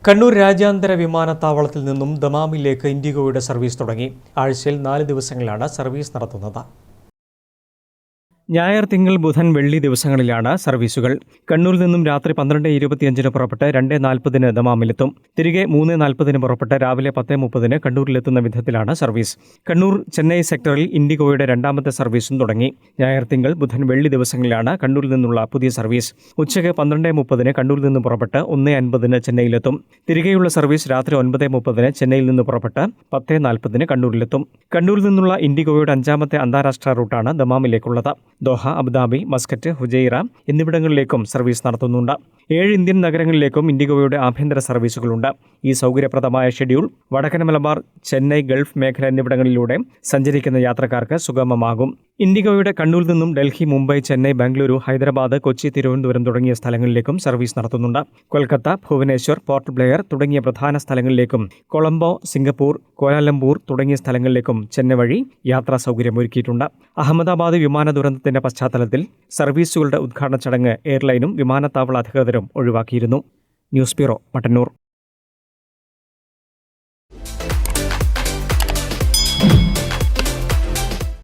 കണ്ണൂർ രാജ്യാന്തര വിമാനത്താവളത്തിൽ നിന്നും ദമാമിലേക്ക് ഇൻഡിഗോയുടെ സർവീസ് തുടങ്ങി. ആഴ്ചയിൽ 4 ദിവസങ്ങളിലാണ് സർവീസ് നടത്തുന്നത്. ഞായർ, തിങ്കൾ, ബുധൻ, വെള്ളി ദിവസങ്ങളിലാണ് സർവീസുകൾ. കണ്ണൂരിൽ നിന്നും രാത്രി 12:25 പുറപ്പെട്ട് 2:40 ദമാമിലെത്തും. തിരികെ 3:40 പുറപ്പെട്ട് രാവിലെ 10:30 കണ്ണൂരിലെത്തുന്ന വിധത്തിലാണ് സർവീസ്. കണ്ണൂർ ചെന്നൈ സെക്ടറിൽ ഇൻഡിഗോയുടെ രണ്ടാമത്തെ സർവീസും തുടങ്ങി. ഞായർ, തിങ്കൾ, ബുധൻ, വെള്ളി ദിവസങ്ങളിലാണ് കണ്ണൂരിൽ നിന്നുള്ള പുതിയ സർവീസ്. ഉച്ചയ്ക്ക് 12:30 കണ്ണൂരിൽ നിന്ന് പുറപ്പെട്ട് 1:50 ചെന്നൈയിലെത്തും. തിരികെയുള്ള സർവീസ് രാത്രി 9:30 ചെന്നൈയിൽ നിന്ന് പുറപ്പെട്ട് 10:40 കണ്ണൂരിലെത്തും. കണ്ണൂരിൽ നിന്നുള്ള ഇൻഡിഗോയുടെ 5ാമത്തെ അന്താരാഷ്ട്ര റൂട്ടാണ് ദമാമിലേക്കുള്ളത്. ദോഹ, അബുദാബി, മസ്കറ്റ്, ഹുജൈറ എന്നിവിടങ്ങളിലേക്കും സർവീസ് നടത്തുന്നുണ്ട്. 7 ഇന്ത്യൻ നഗരങ്ങളിലേക്കും ഇൻഡിഗോയുടെ ആഭ്യന്തര സർവീസുകളുണ്ട്. ഈ സൗകര്യപ്രദമായ ഷെഡ്യൂൾ വടക്കൻ മലബാർ, ചെന്നൈ, ഗൾഫ് മേഖല എന്നിവിടങ്ങളിലൂടെ സഞ്ചരിക്കുന്ന യാത്രക്കാർക്ക് സുഗമമാകും. ഇൻഡിഗോയുടെ കണ്ണൂരിൽ നിന്നും ഡൽഹി, മുംബൈ, ചെന്നൈ, ബംഗളൂരു, ഹൈദരാബാദ്, കൊച്ചി, തിരുവനന്തപുരം തുടങ്ങിയ സ്ഥലങ്ങളിലേക്കും സർവീസ് നടത്തുന്നുണ്ട്. കൊൽക്കത്ത, ഭുവനേശ്വർ, പോർട്ട് ബ്ലെയർ തുടങ്ങിയ പ്രധാന സ്ഥലങ്ങളിലേക്കും കൊളംബോ, സിംഗപ്പൂർ, കോലാലംപൂർ തുടങ്ങിയ സ്ഥലങ്ങളിലേക്കും ചെന്നൈ വഴി യാത്രാ സൗകര്യമൊരുക്കിയിട്ടുണ്ട്. അഹമ്മദാബാദ് വിമാന ദുരന്തത്തിന്റെ പശ്ചാത്തലത്തിൽ സർവീസുകളുടെ ഉദ്ഘാടന ചടങ്ങ് എയർലൈനും വിമാനത്താവള അധികൃതരും ഒഴിവാക്കിയിരുന്നു. News bureau, Mattannur.